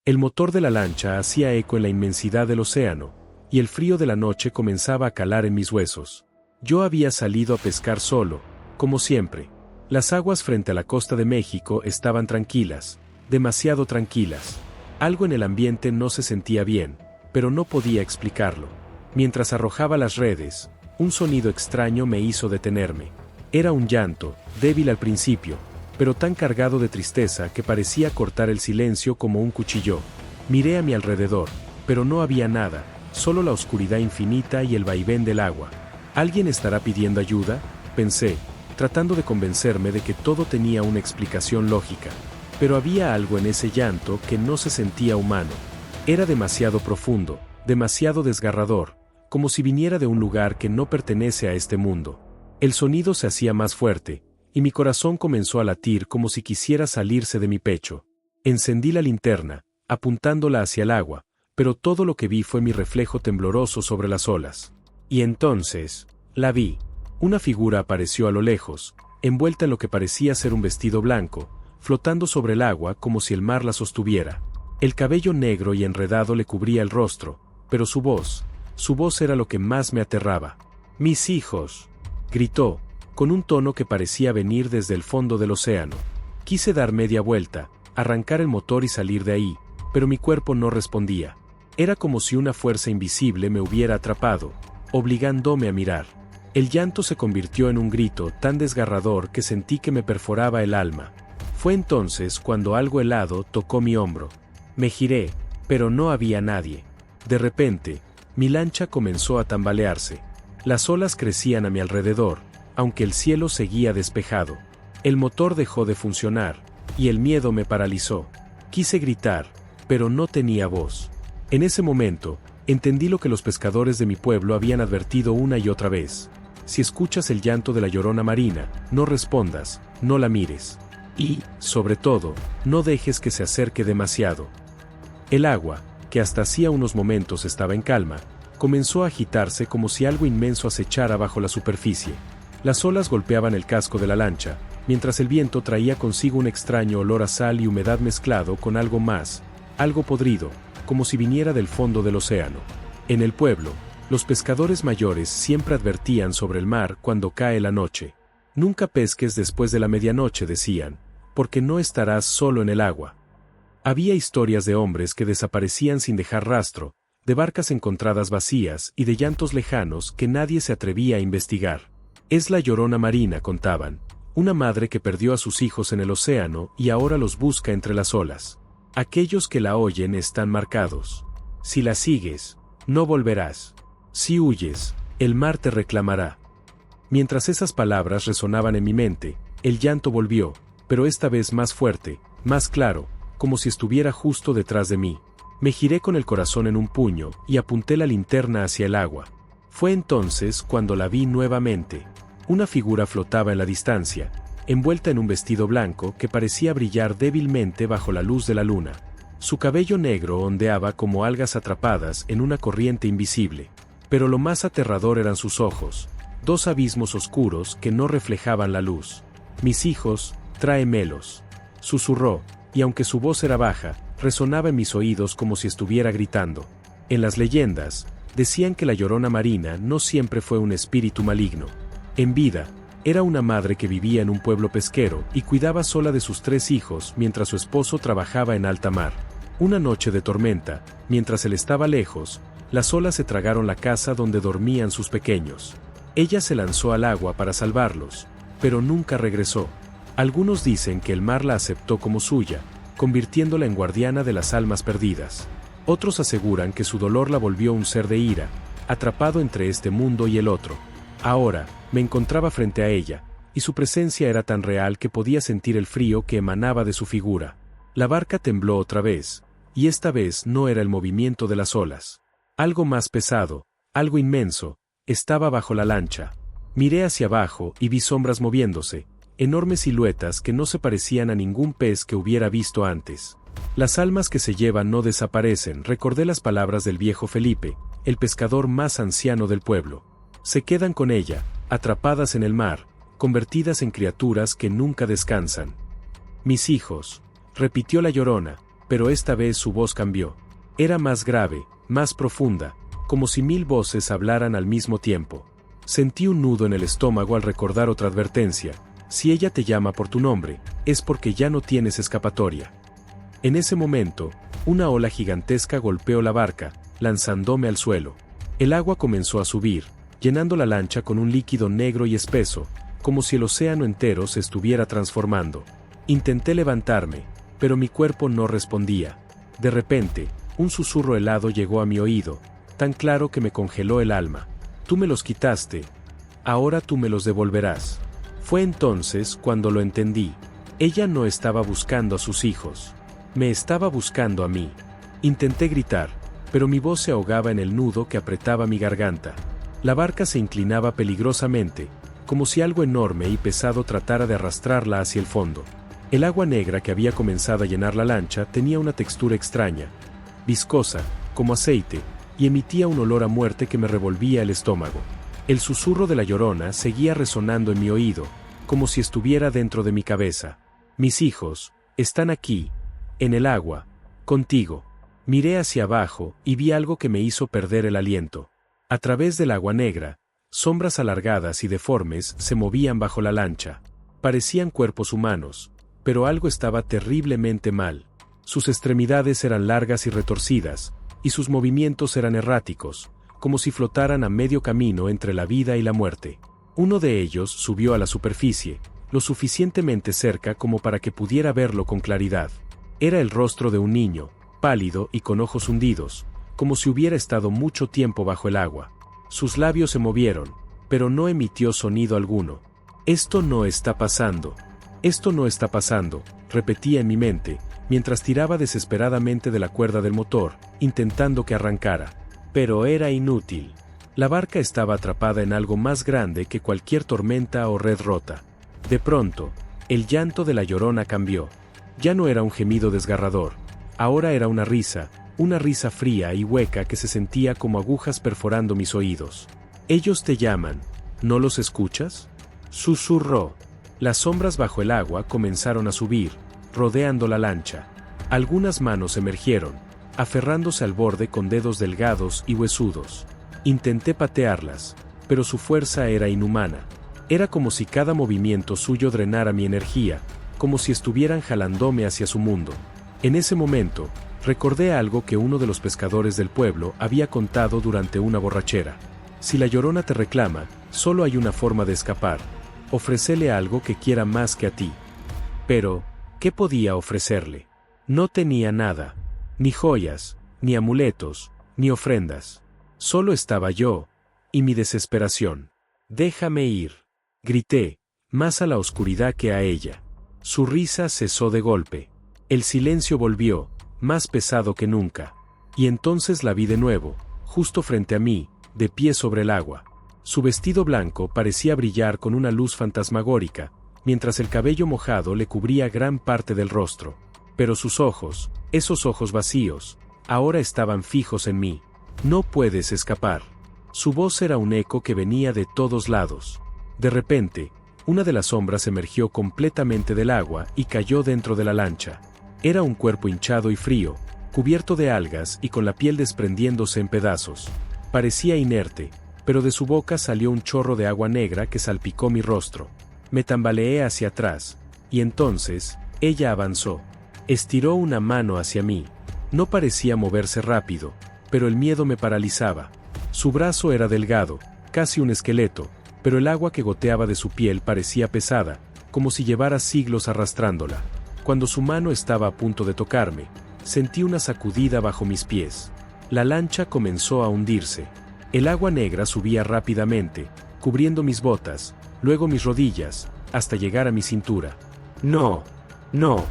El motor de la lancha hacía eco en la inmensidad del océano, y el frío de la noche comenzaba a calar en mis huesos. Yo había salido a pescar solo, como siempre. Las aguas frente a la costa de México estaban tranquilas, demasiado tranquilas. Algo en el ambiente no se sentía bien, pero no podía explicarlo. Mientras arrojaba las redes, un sonido extraño me hizo detenerme. Era un llanto, débil al principio, pero tan cargado de tristeza que parecía cortar el silencio como un cuchillo. Miré a mi alrededor, pero no había nada, solo la oscuridad infinita y el vaivén del agua. ¿Alguien estará pidiendo ayuda?, pensé, tratando de convencerme de que todo tenía una explicación lógica. Pero había algo en ese llanto que no se sentía humano. Era demasiado profundo, demasiado desgarrador, como si viniera de un lugar que no pertenece a este mundo. El sonido se hacía más fuerte, y mi corazón comenzó a latir como si quisiera salirse de mi pecho. Encendí la linterna, apuntándola hacia el agua, pero todo lo que vi fue mi reflejo tembloroso sobre las olas. Y entonces, la vi. Una figura apareció a lo lejos, envuelta en lo que parecía ser un vestido blanco, flotando sobre el agua como si el mar la sostuviera. El cabello negro y enredado le cubría el rostro, pero su voz era lo que más me aterraba. «Mis hijos», gritó, con un tono que parecía venir desde el fondo del océano. Quise dar media vuelta, arrancar el motor y salir de ahí, pero mi cuerpo no respondía. Era como si una fuerza invisible me hubiera atrapado, obligándome a mirar. El llanto se convirtió en un grito tan desgarrador que sentí que me perforaba el alma. Fue entonces cuando algo helado tocó mi hombro. Me giré, pero no había nadie. De repente, mi lancha comenzó a tambalearse. Las olas crecían a mi alrededor, aunque el cielo seguía despejado. El motor dejó de funcionar, y el miedo me paralizó. Quise gritar, pero no tenía voz. En ese momento, entendí lo que los pescadores de mi pueblo habían advertido una y otra vez. Si escuchas el llanto de la llorona marina, no respondas, no la mires. Y, sobre todo, no dejes que se acerque demasiado. El agua, que hasta hacía unos momentos estaba en calma, comenzó a agitarse como si algo inmenso acechara bajo la superficie. Las olas golpeaban el casco de la lancha, mientras el viento traía consigo un extraño olor a sal y humedad mezclado con algo más, algo podrido, como si viniera del fondo del océano. En el pueblo, los pescadores mayores siempre advertían sobre el mar cuando cae la noche. Nunca pesques después de la medianoche, decían, porque no estarás solo en el agua. Había historias de hombres que desaparecían sin dejar rastro, de barcas encontradas vacías y de llantos lejanos que nadie se atrevía a investigar. Es la llorona marina, contaban, una madre que perdió a sus hijos en el océano y ahora los busca entre las olas. Aquellos que la oyen están marcados. Si la sigues, no volverás. Si huyes, el mar te reclamará. Mientras esas palabras resonaban en mi mente, el llanto volvió, pero esta vez más fuerte, más claro, como si estuviera justo detrás de mí. Me giré con el corazón en un puño y apunté la linterna hacia el agua. Fue entonces cuando la vi nuevamente. Una figura flotaba en la distancia, envuelta en un vestido blanco que parecía brillar débilmente bajo la luz de la luna. Su cabello negro ondeaba como algas atrapadas en una corriente invisible. Pero lo más aterrador eran sus ojos, dos abismos oscuros que no reflejaban la luz. «Mis hijos, tráemelos», susurró, y aunque su voz era baja, resonaba en mis oídos como si estuviera gritando. En las leyendas, decían que la llorona marina no siempre fue un espíritu maligno. En vida, era una madre que vivía en un pueblo pesquero y cuidaba sola de sus 3 hijos mientras su esposo trabajaba en alta mar. Una noche de tormenta, mientras él estaba lejos, las olas se tragaron la casa donde dormían sus pequeños. Ella se lanzó al agua para salvarlos, pero nunca regresó. Algunos dicen que el mar la aceptó como suya, convirtiéndola en guardiana de las almas perdidas. Otros aseguran que su dolor la volvió un ser de ira, atrapado entre este mundo y el otro. Ahora, me encontraba frente a ella, y su presencia era tan real que podía sentir el frío que emanaba de su figura. La barca tembló otra vez, y esta vez no era el movimiento de las olas. Algo más pesado, algo inmenso, estaba bajo la lancha. Miré hacia abajo y vi sombras moviéndose, enormes siluetas que no se parecían a ningún pez que hubiera visto antes. Las almas que se llevan no desaparecen, recordé las palabras del viejo Felipe, el pescador más anciano del pueblo. Se quedan con ella, atrapadas en el mar, convertidas en criaturas que nunca descansan. «Mis hijos», repitió la llorona, pero esta vez su voz cambió. Era más grave, más profunda, como si 1000 voces hablaran al mismo tiempo. Sentí un nudo en el estómago al recordar otra advertencia: si ella te llama por tu nombre, es porque ya no tienes escapatoria. En ese momento, una ola gigantesca golpeó la barca, lanzándome al suelo. El agua comenzó a subir, llenando la lancha con un líquido negro y espeso, como si el océano entero se estuviera transformando. Intenté levantarme, pero mi cuerpo no respondía. De repente, un susurro helado llegó a mi oído, tan claro que me congeló el alma. Tú me los quitaste. Ahora tú me los devolverás. Fue entonces cuando lo entendí. Ella no estaba buscando a sus hijos. Me estaba buscando a mí. Intenté gritar, pero mi voz se ahogaba en el nudo que apretaba mi garganta. La barca se inclinaba peligrosamente, como si algo enorme y pesado tratara de arrastrarla hacia el fondo. El agua negra que había comenzado a llenar la lancha tenía una textura extraña, viscosa, como aceite, y emitía un olor a muerte que me revolvía el estómago. El susurro de la Llorona seguía resonando en mi oído, como si estuviera dentro de mi cabeza. Mis hijos están aquí, en el agua, contigo. Miré hacia abajo y vi algo que me hizo perder el aliento. A través del agua negra, sombras alargadas y deformes se movían bajo la lancha. Parecían cuerpos humanos, pero algo estaba terriblemente mal. Sus extremidades eran largas y retorcidas, y sus movimientos eran erráticos, como si flotaran a medio camino entre la vida y la muerte. Uno de ellos subió a la superficie, lo suficientemente cerca como para que pudiera verlo con claridad. Era el rostro de un niño, pálido y con ojos hundidos, como si hubiera estado mucho tiempo bajo el agua. Sus labios se movieron, pero no emitió sonido alguno. Esto no está pasando. Esto no está pasando, repetía en mi mente, mientras tiraba desesperadamente de la cuerda del motor, intentando que arrancara. Pero era inútil. La barca estaba atrapada en algo más grande que cualquier tormenta o red rota. De pronto, el llanto de la Llorona cambió. Ya no era un gemido desgarrador. Ahora era una risa fría y hueca que se sentía como agujas perforando mis oídos. Ellos te llaman, ¿no los escuchas? Susurró. Las sombras bajo el agua comenzaron a subir, rodeando la lancha. Algunas manos emergieron, aferrándose al borde con dedos delgados y huesudos. Intenté patearlas, pero su fuerza era inhumana. Era como si cada movimiento suyo drenara mi energía, como si estuvieran jalándome hacia su mundo. En ese momento, recordé algo que uno de los pescadores del pueblo había contado durante una borrachera. Si la Llorona te reclama, solo hay una forma de escapar: ofrécele algo que quiera más que a ti. Pero, ¿qué podía ofrecerle? No tenía nada. Ni joyas, ni amuletos, ni ofrendas. Solo estaba yo, y mi desesperación. Déjame ir. Grité, más a la oscuridad que a ella. Su risa cesó de golpe. El silencio volvió, más pesado que nunca. Y entonces la vi de nuevo, justo frente a mí, de pie sobre el agua. Su vestido blanco parecía brillar con una luz fantasmagórica, mientras el cabello mojado le cubría gran parte del rostro. Pero sus ojos, esos ojos vacíos, ahora estaban fijos en mí. No puedes escapar. Su voz era un eco que venía de todos lados. De repente, una de las sombras emergió completamente del agua y cayó dentro de la lancha. Era un cuerpo hinchado y frío, cubierto de algas y con la piel desprendiéndose en pedazos. Parecía inerte, pero de su boca salió un chorro de agua negra que salpicó mi rostro. Me tambaleé hacia atrás, y entonces, ella avanzó. Estiró una mano hacia mí. No parecía moverse rápido, pero el miedo me paralizaba. Su brazo era delgado, casi un esqueleto, pero el agua que goteaba de su piel parecía pesada, como si llevara siglos arrastrándola. Cuando su mano estaba a punto de tocarme, sentí una sacudida bajo mis pies. La lancha comenzó a hundirse. El agua negra subía rápidamente, cubriendo mis botas, luego mis rodillas, hasta llegar a mi cintura. No, no,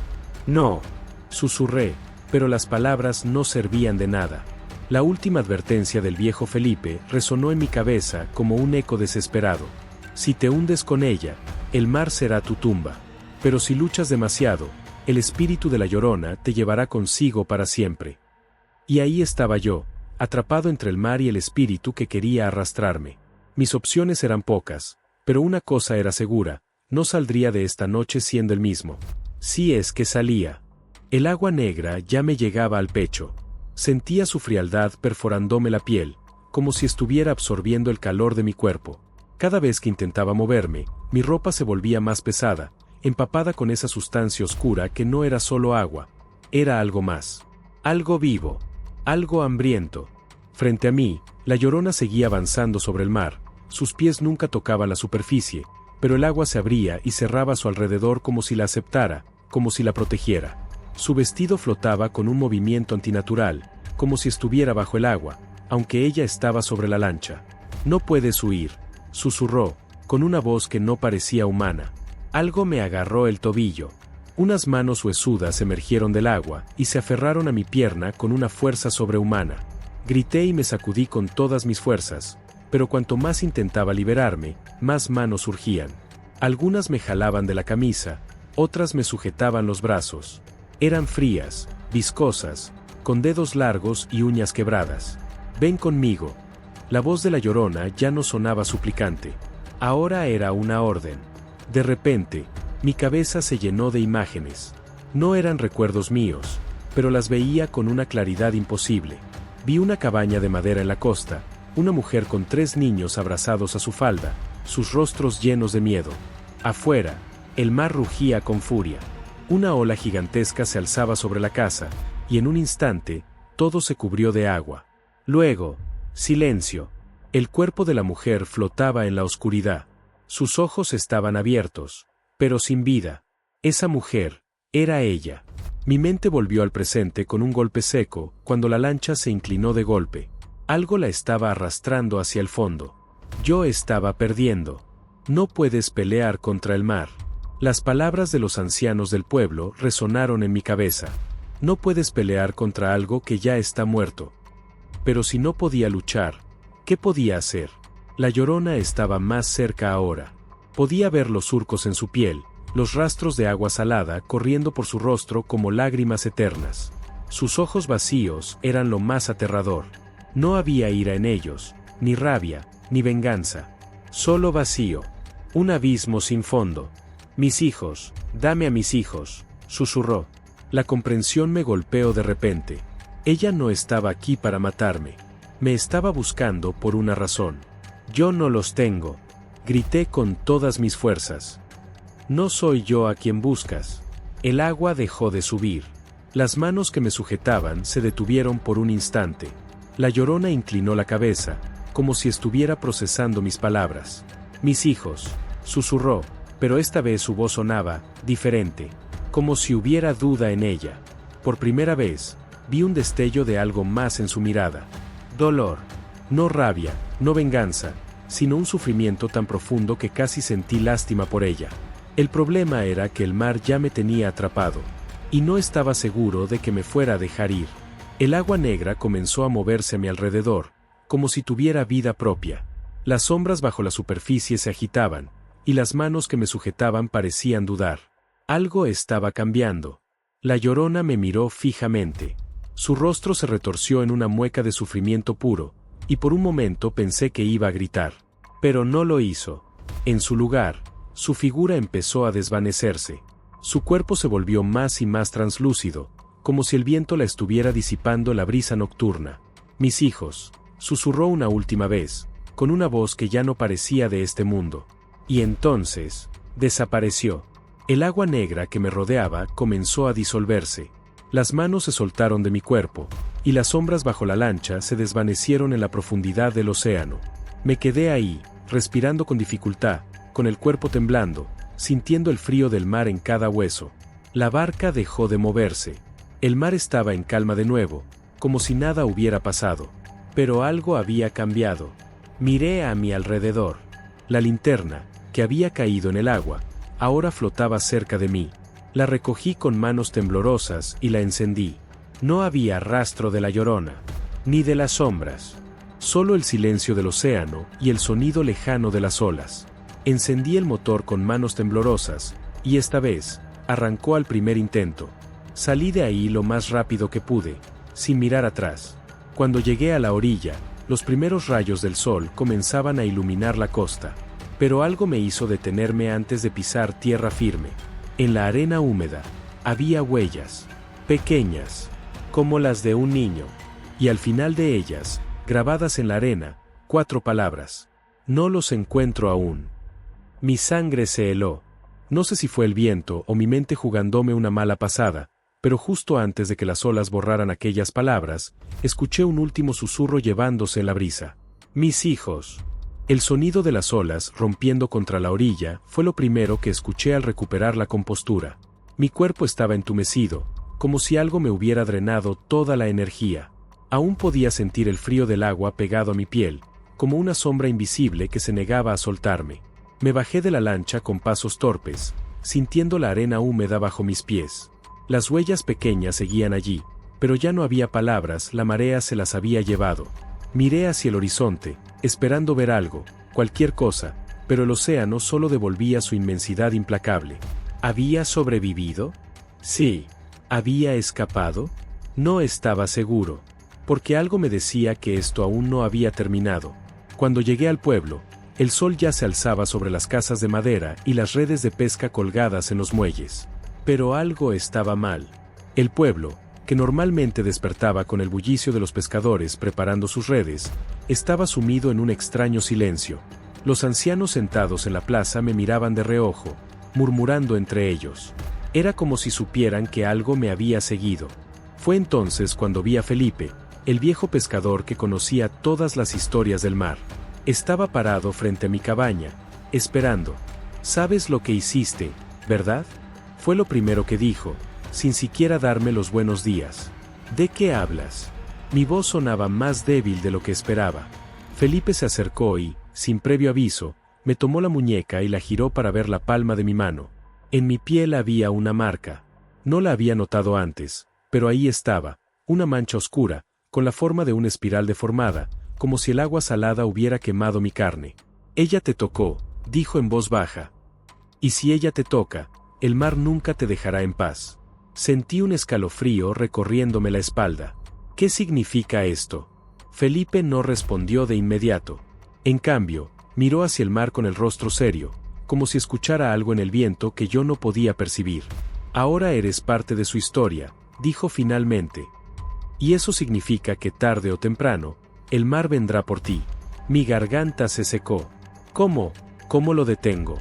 no, susurré, pero las palabras no servían de nada. La última advertencia del viejo Felipe resonó en mi cabeza como un eco desesperado. Si te hundes con ella, el mar será tu tumba. Pero si luchas demasiado, el espíritu de la Llorona te llevará consigo para siempre. Y ahí estaba yo, atrapado entre el mar y el espíritu que quería arrastrarme. Mis opciones eran pocas, pero una cosa era segura: no saldría de esta noche siendo el mismo. Si es que salía. El agua negra ya me llegaba al pecho. Sentía su frialdad perforándome la piel, como si estuviera absorbiendo el calor de mi cuerpo. Cada vez que intentaba moverme, mi ropa se volvía más pesada, empapada con esa sustancia oscura que no era solo agua, era algo más. Algo vivo, algo hambriento. Frente a mí, la Llorona seguía avanzando sobre el mar, sus pies nunca tocaban la superficie, pero el agua se abría y cerraba a su alrededor como si la aceptara, como si la protegiera. Su vestido flotaba con un movimiento antinatural, como si estuviera bajo el agua, aunque ella estaba sobre la lancha. «No puedes huir», susurró, con una voz que no parecía humana. Algo me agarró el tobillo. Unas manos huesudas emergieron del agua y se aferraron a mi pierna con una fuerza sobrehumana. Grité y me sacudí con todas mis fuerzas, pero cuanto más intentaba liberarme, más manos surgían. Algunas me jalaban de la camisa, otras me sujetaban los brazos. Eran frías, viscosas, con dedos largos y uñas quebradas. «Ven conmigo». La voz de la Llorona ya no sonaba suplicante. Ahora era una orden. De repente, mi cabeza se llenó de imágenes. No eran recuerdos míos, pero las veía con una claridad imposible. Vi una cabaña de madera en la costa, una mujer con 3 niños abrazados a su falda, sus rostros llenos de miedo. Afuera, el mar rugía con furia. Una ola gigantesca se alzaba sobre la casa, y en un instante, todo se cubrió de agua. Luego, silencio. El cuerpo de la mujer flotaba en la oscuridad. Sus ojos estaban abiertos, pero sin vida. Esa mujer, era ella. Mi mente volvió al presente con un golpe seco, cuando la lancha se inclinó de golpe. Algo la estaba arrastrando hacia el fondo. Yo estaba perdiendo. «No puedes pelear contra el mar». Las palabras de los ancianos del pueblo resonaron en mi cabeza. No puedes pelear contra algo que ya está muerto. Pero si no podía luchar, ¿qué podía hacer? La Llorona estaba más cerca ahora. Podía ver los surcos en su piel, los rastros de agua salada corriendo por su rostro como lágrimas eternas. Sus ojos vacíos eran lo más aterrador. No había ira en ellos, ni rabia, ni venganza. Solo vacío. Un abismo sin fondo. «Mis hijos, dame a mis hijos», susurró. La comprensión me golpeó de repente. Ella no estaba aquí para matarme. Me estaba buscando por una razón. «Yo no los tengo», grité con todas mis fuerzas. «No soy yo a quien buscas». El agua dejó de subir. Las manos que me sujetaban se detuvieron por un instante. La Llorona inclinó la cabeza, como si estuviera procesando mis palabras. «Mis hijos», susurró, pero esta vez su voz sonaba diferente, como si hubiera duda en ella. Por primera vez, vi un destello de algo más en su mirada. Dolor. No rabia, no venganza, sino un sufrimiento tan profundo que casi sentí lástima por ella. El problema era que el mar ya me tenía atrapado, y no estaba seguro de que me fuera a dejar ir. El agua negra comenzó a moverse a mi alrededor, como si tuviera vida propia. Las sombras bajo la superficie se agitaban, y las manos que me sujetaban parecían dudar. Algo estaba cambiando. La Llorona me miró fijamente. Su rostro se retorció en una mueca de sufrimiento puro, y por un momento pensé que iba a gritar. Pero no lo hizo. En su lugar, su figura empezó a desvanecerse. Su cuerpo se volvió más y más translúcido, como si el viento la estuviera disipando la brisa nocturna. «Mis hijos», susurró una última vez, con una voz que ya no parecía de este mundo. Y entonces, desapareció. El agua negra que me rodeaba comenzó a disolverse. Las manos se soltaron de mi cuerpo, y las sombras bajo la lancha se desvanecieron en la profundidad del océano. Me quedé ahí, respirando con dificultad, con el cuerpo temblando, sintiendo el frío del mar en cada hueso. La barca dejó de moverse. El mar estaba en calma de nuevo, como si nada hubiera pasado. Pero algo había cambiado. Miré a mi alrededor. La linterna, que había caído en el agua, ahora flotaba cerca de mí. La recogí con manos temblorosas y la encendí. No había rastro de la Llorona, ni de las sombras. Solo el silencio del océano y el sonido lejano de las olas. Encendí el motor con manos temblorosas, y esta vez, arrancó al primer intento. Salí de ahí lo más rápido que pude, sin mirar atrás. Cuando llegué a la orilla, los primeros rayos del sol comenzaban a iluminar la costa. Pero algo me hizo detenerme antes de pisar tierra firme. En la arena húmeda, había huellas. pequeñas, como las de un niño, y al final de ellas, grabadas en la arena, 4 palabras. No los encuentro aún. Mi sangre se heló. No sé si fue el viento o mi mente jugándome una mala pasada, pero justo antes de que las olas borraran aquellas palabras, escuché un último susurro llevándose en la brisa. Mis hijos. El sonido de las olas rompiendo contra la orilla fue lo primero que escuché al recuperar la compostura. Mi cuerpo estaba entumecido, como si algo me hubiera drenado toda la energía. Aún podía sentir el frío del agua pegado a mi piel, como una sombra invisible que se negaba a soltarme. Me bajé de la lancha con pasos torpes, sintiendo la arena húmeda bajo mis pies. Las huellas pequeñas seguían allí, pero ya no había palabras, la marea se las había llevado. Miré hacia el horizonte, esperando ver algo, cualquier cosa, pero el océano solo devolvía su inmensidad implacable. ¿Había sobrevivido? Sí. ¿Había escapado? No estaba seguro, porque algo me decía que esto aún no había terminado. Cuando llegué al pueblo, el sol ya se alzaba sobre las casas de madera y las redes de pesca colgadas en los muelles. Pero algo estaba mal. El pueblo, que normalmente despertaba con el bullicio de los pescadores preparando sus redes, estaba sumido en un extraño silencio. Los ancianos sentados en la plaza me miraban de reojo, murmurando entre ellos. Era como si supieran que algo me había seguido. Fue entonces cuando vi a Felipe, el viejo pescador que conocía todas las historias del mar. Estaba parado frente a mi cabaña, esperando. ¿Sabes lo que hiciste, verdad? Fue lo primero que dijo, sin siquiera darme los buenos días. ¿De qué hablas? Mi voz sonaba más débil de lo que esperaba. Felipe se acercó y, sin previo aviso, me tomó la muñeca y la giró para ver la palma de mi mano. En mi piel había una marca. No la había notado antes, pero ahí estaba, una mancha oscura, con la forma de una espiral deformada, como si el agua salada hubiera quemado mi carne. Ella te tocó, dijo en voz baja. Y si ella te toca, el mar nunca te dejará en paz. Sentí un escalofrío recorriéndome la espalda. ¿Qué significa esto? Felipe no respondió de inmediato. En cambio, miró hacia el mar con el rostro serio, como si escuchara algo en el viento que yo no podía percibir. Ahora eres parte de su historia, dijo finalmente. Y eso significa que tarde o temprano, el mar vendrá por ti. Mi garganta se secó. ¿Cómo? ¿Cómo lo detengo?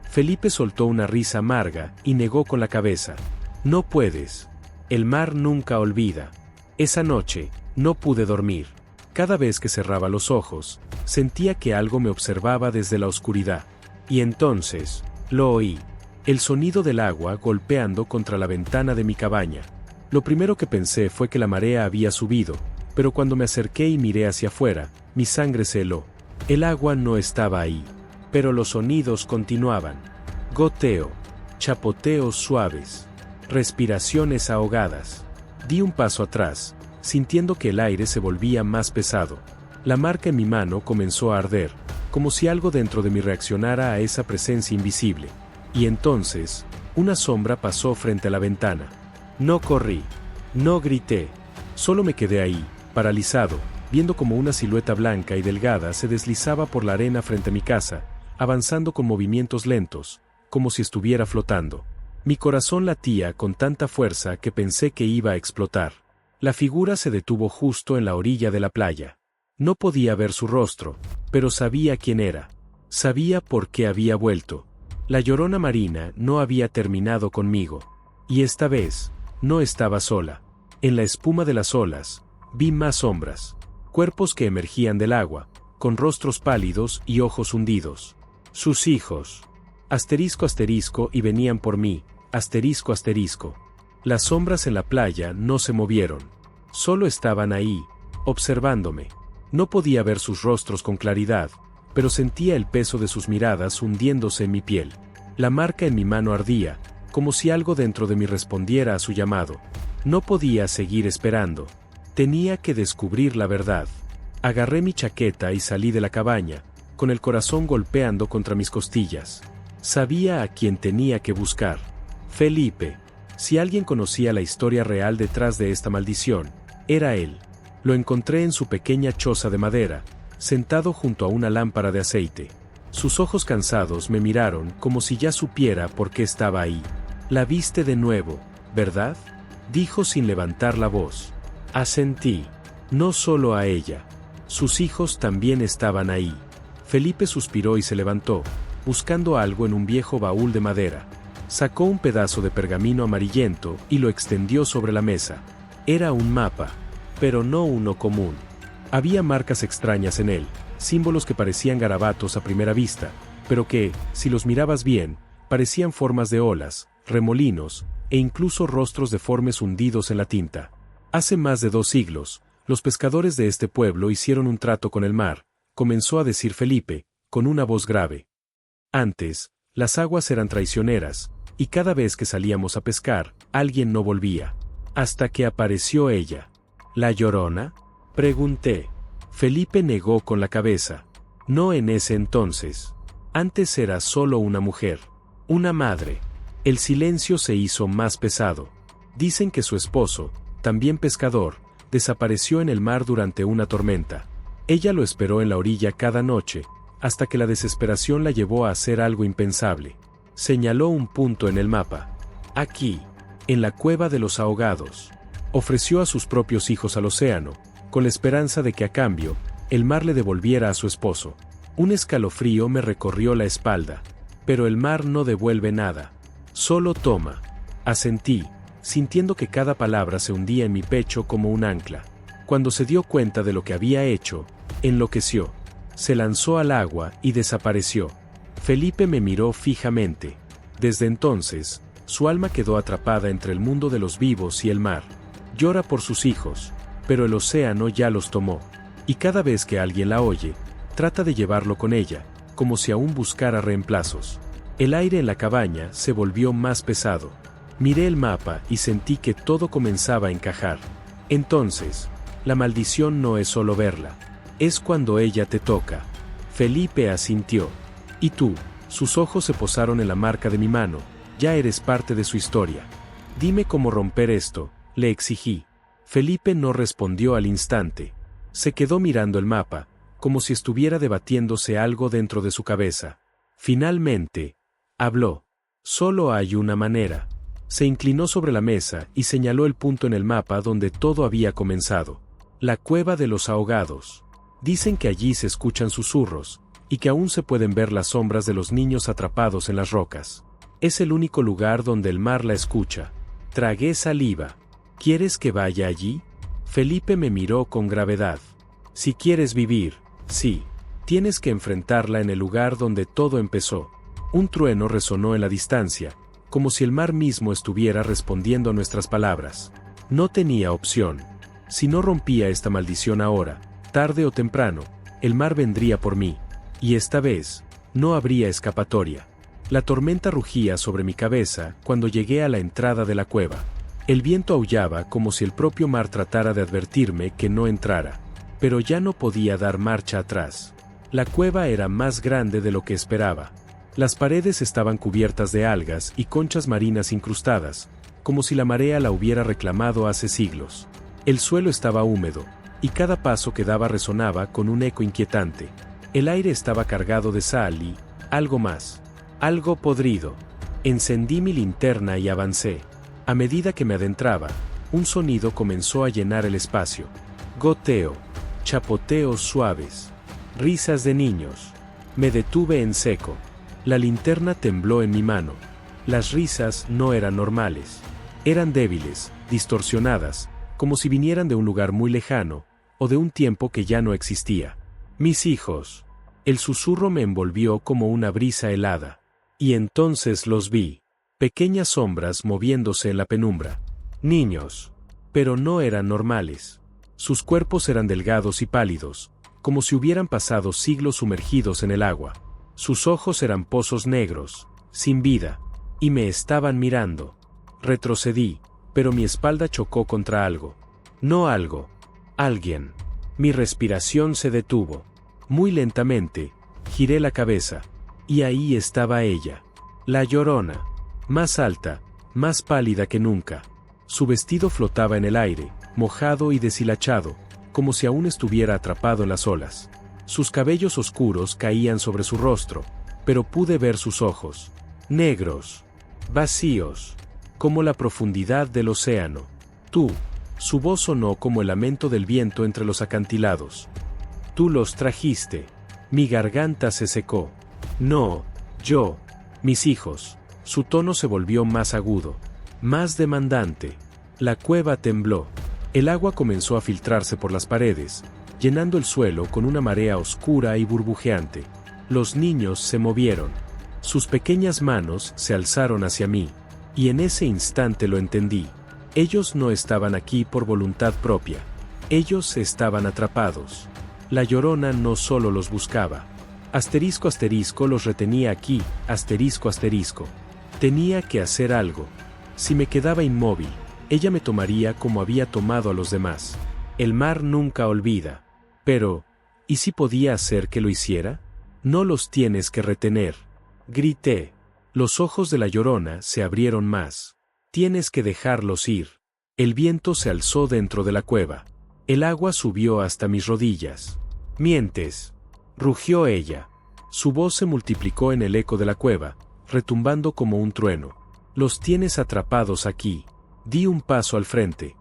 Felipe soltó una risa amarga y negó con la cabeza. No puedes. El mar nunca olvida. Esa noche, no pude dormir. Cada vez que cerraba los ojos, sentía que algo me observaba desde la oscuridad. Y entonces, lo oí. El sonido del agua golpeando contra la ventana de mi cabaña. Lo primero que pensé fue que la marea había subido, pero cuando me acerqué y miré hacia afuera, mi sangre se heló. El agua no estaba ahí. Pero los sonidos continuaban. Goteo. Chapoteos suaves. Respiraciones ahogadas. Di un paso atrás, sintiendo que el aire se volvía más pesado. La marca en mi mano comenzó a arder, como si algo dentro de mí reaccionara a esa presencia invisible. Y entonces, una sombra pasó frente a la ventana. No corrí. No grité. Solo me quedé ahí, paralizado, viendo como una silueta blanca y delgada se deslizaba por la arena frente a mi casa, avanzando con movimientos lentos, como si estuviera flotando. Mi corazón latía con tanta fuerza que pensé que iba a explotar. La figura se detuvo justo en la orilla de la playa. No podía ver su rostro, pero sabía quién era. Sabía por qué había vuelto. La llorona marina no había terminado conmigo. Y esta vez, no estaba sola. En la espuma de las olas, vi más sombras. Cuerpos que emergían del agua, con rostros pálidos y ojos hundidos. Sus hijos. Asterisco asterisco y venían por mí, asterisco asterisco. Las sombras en la playa no se movieron. Solo estaban ahí, observándome. No podía ver sus rostros con claridad, pero sentía el peso de sus miradas hundiéndose en mi piel. La marca en mi mano ardía, como si algo dentro de mí respondiera a su llamado. No podía seguir esperando. Tenía que descubrir la verdad. Agarré mi chaqueta y salí de la cabaña, con el corazón golpeando contra mis costillas. Sabía a quién tenía que buscar. Felipe. Si alguien conocía la historia real detrás de esta maldición, era él. Lo encontré en su pequeña choza de madera, sentado junto a una lámpara de aceite. Sus ojos cansados me miraron como si ya supiera por qué estaba ahí. La viste de nuevo, ¿verdad? dijo sin levantar la voz. Asentí. No solo a ella. Sus hijos también estaban ahí. Felipe suspiró y se levantó, buscando algo en un viejo baúl de madera. Sacó un pedazo de pergamino amarillento y lo extendió sobre la mesa. Era un mapa, pero no uno común. Había marcas extrañas en él, símbolos que parecían garabatos a primera vista, pero que, si los mirabas bien, parecían formas de olas, remolinos, e incluso rostros deformes hundidos en la tinta. Hace más de 2 siglos, los pescadores de este pueblo hicieron un trato con el mar, comenzó a decir Felipe, con una voz grave. Antes, las aguas eran traicioneras, y cada vez que salíamos a pescar, alguien no volvía. Hasta que apareció ella. ¿La Llorona? Pregunté. Felipe negó con la cabeza. No en ese entonces. Antes era solo una mujer. Una madre. El silencio se hizo más pesado. Dicen que su esposo, también pescador, desapareció en el mar durante una tormenta. Ella lo esperó en la orilla cada noche, hasta que la desesperación la llevó a hacer algo impensable. Señaló un punto en el mapa. Aquí, en la cueva de los ahogados. Ofreció a sus propios hijos al océano, con la esperanza de que a cambio, el mar le devolviera a su esposo. Un escalofrío me recorrió la espalda. Pero el mar no devuelve nada. Solo toma. Asentí, sintiendo que cada palabra se hundía en mi pecho como un ancla. Cuando se dio cuenta de lo que había hecho, enloqueció. Se lanzó al agua y desapareció. Felipe me miró fijamente. Desde entonces, su alma quedó atrapada entre el mundo de los vivos y el mar. Llora por sus hijos, pero el océano ya los tomó. Y cada vez que alguien la oye, trata de llevarlo con ella, como si aún buscara reemplazos. El aire en la cabaña se volvió más pesado. Miré el mapa y sentí que todo comenzaba a encajar. Entonces, la maldición no es solo verla. Es cuando ella te toca. Felipe asintió. Y tú, sus ojos se posaron en la marca de mi mano, ya eres parte de su historia. Dime cómo romper esto, le exigí. Felipe no respondió al instante. Se quedó mirando el mapa, como si estuviera debatiéndose algo dentro de su cabeza. Finalmente, habló. Solo hay una manera. Se inclinó sobre la mesa y señaló el punto en el mapa donde todo había comenzado. La cueva de los ahogados. Dicen que allí se escuchan susurros, y que aún se pueden ver las sombras de los niños atrapados en las rocas. Es el único lugar donde el mar la escucha. Tragué saliva. ¿Quieres que vaya allí? Felipe me miró con gravedad. Si quieres vivir, sí. Tienes que enfrentarla en el lugar donde todo empezó. Un trueno resonó en la distancia, como si el mar mismo estuviera respondiendo a nuestras palabras. No tenía opción. Si no rompía esta maldición ahora, tarde o temprano, el mar vendría por mí. Y esta vez, no habría escapatoria. La tormenta rugía sobre mi cabeza cuando llegué a la entrada de la cueva. El viento aullaba como si el propio mar tratara de advertirme que no entrara. Pero ya no podía dar marcha atrás. La cueva era más grande de lo que esperaba. Las paredes estaban cubiertas de algas y conchas marinas incrustadas, como si la marea la hubiera reclamado hace siglos. El suelo estaba húmedo, y cada paso que daba resonaba con un eco inquietante. El aire estaba cargado de sal y, algo más, algo podrido. Encendí mi linterna y avancé. A medida que me adentraba, un sonido comenzó a llenar el espacio. Goteo, chapoteos suaves, risas de niños. Me detuve en seco. La linterna tembló en mi mano. Las risas no eran normales. Eran débiles, distorsionadas, como si vinieran de un lugar muy lejano, o de un tiempo que ya no existía. Mis hijos. El susurro me envolvió como una brisa helada. Y entonces los vi. Pequeñas sombras moviéndose en la penumbra. Niños. Pero no eran normales. Sus cuerpos eran delgados y pálidos, como si hubieran pasado siglos sumergidos en el agua. Sus ojos eran pozos negros, sin vida, y me estaban mirando. Retrocedí, pero mi espalda chocó contra algo. No algo. Alguien. Mi respiración se detuvo. Muy lentamente, giré la cabeza. Y ahí estaba ella. La Llorona. Más alta, más pálida que nunca. Su vestido flotaba en el aire, mojado y deshilachado, como si aún estuviera atrapado en las olas. Sus cabellos oscuros caían sobre su rostro, pero pude ver sus ojos. Negros. Vacíos. Como la profundidad del océano. Tú. Su voz sonó como el lamento del viento entre los acantilados. Tú los trajiste. Mi garganta se secó. No, yo. Mis hijos. Su tono se volvió más agudo, más demandante. La cueva tembló. El agua comenzó a filtrarse por las paredes, llenando el suelo con una marea oscura y burbujeante. Los niños se movieron. Sus pequeñas manos se alzaron hacia mí, y en ese instante lo entendí. Ellos no estaban aquí por voluntad propia. Ellos estaban atrapados. La Llorona no solo los buscaba. Asterisco asterisco los retenía aquí, asterisco asterisco. Tenía que hacer algo. Si me quedaba inmóvil, ella me tomaría como había tomado a los demás. El mar nunca olvida. Pero, ¿y si podía hacer que lo hiciera? No los tienes que retener. Grité. Los ojos de la Llorona se abrieron más. Tienes que dejarlos ir. El viento se alzó dentro de la cueva. El agua subió hasta mis rodillas. Mientes. Rugió ella. Su voz se multiplicó en el eco de la cueva, retumbando como un trueno. Los tienes atrapados aquí. Di un paso al frente.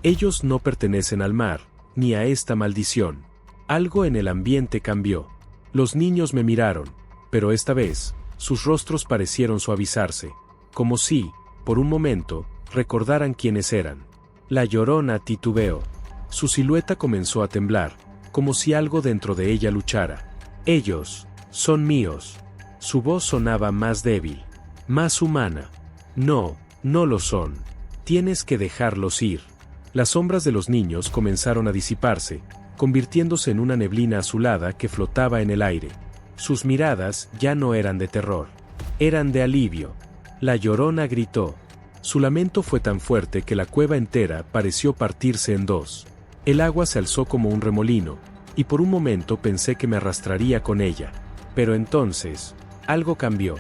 Ellos no pertenecen al mar, ni a esta maldición. Algo en el ambiente cambió. Los niños me miraron, pero esta vez, sus rostros parecieron suavizarse, como si, por un momento, recordaran quiénes eran. La Llorona titubeó. Su silueta comenzó a temblar, como si algo dentro de ella luchara. Ellos son míos. Su voz sonaba más débil, más humana. No, no lo son. Tienes que dejarlos ir. Las sombras de los niños comenzaron a disiparse, convirtiéndose en una neblina azulada que flotaba en el aire. Sus miradas ya no eran de terror, eran de alivio. La Llorona gritó. Su lamento fue tan fuerte que la cueva entera pareció partirse en dos. El agua se alzó como un remolino, y por un momento pensé que me arrastraría con ella. Pero entonces, algo cambió.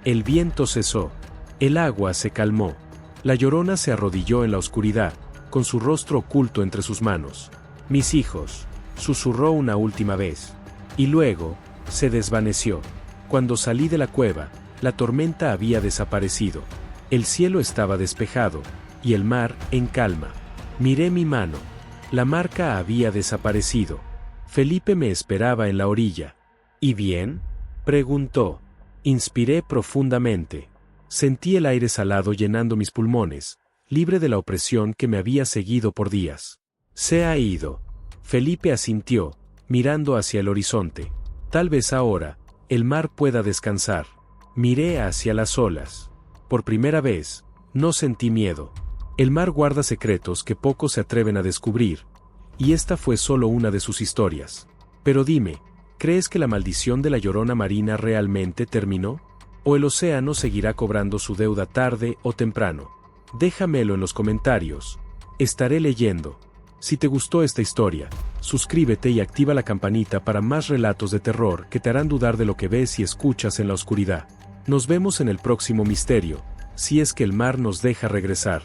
El viento cesó. El agua se calmó. La Llorona se arrodilló en la oscuridad, con su rostro oculto entre sus manos. Mis hijos, susurró una última vez. Y luego, se desvaneció. Cuando salí de la cueva, la tormenta había desaparecido. El cielo estaba despejado, y el mar en calma. Miré mi mano. La marca había desaparecido. Felipe me esperaba en la orilla. ¿Y bien?, preguntó. Inspiré profundamente. Sentí el aire salado llenando mis pulmones, libre de la opresión que me había seguido por días. Se ha ido. Felipe asintió, mirando hacia el horizonte. Tal vez ahora, el mar pueda descansar. Miré hacia las olas. Por primera vez, no sentí miedo. El mar guarda secretos que pocos se atreven a descubrir, y esta fue solo una de sus historias. Pero dime, ¿crees que la maldición de la Llorona marina realmente terminó? ¿O el océano seguirá cobrando su deuda tarde o temprano? Déjamelo en los comentarios. Estaré leyendo. Si te gustó esta historia, suscríbete y activa la campanita para más relatos de terror que te harán dudar de lo que ves y escuchas en la oscuridad. Nos vemos en el próximo misterio, si es que el mar nos deja regresar.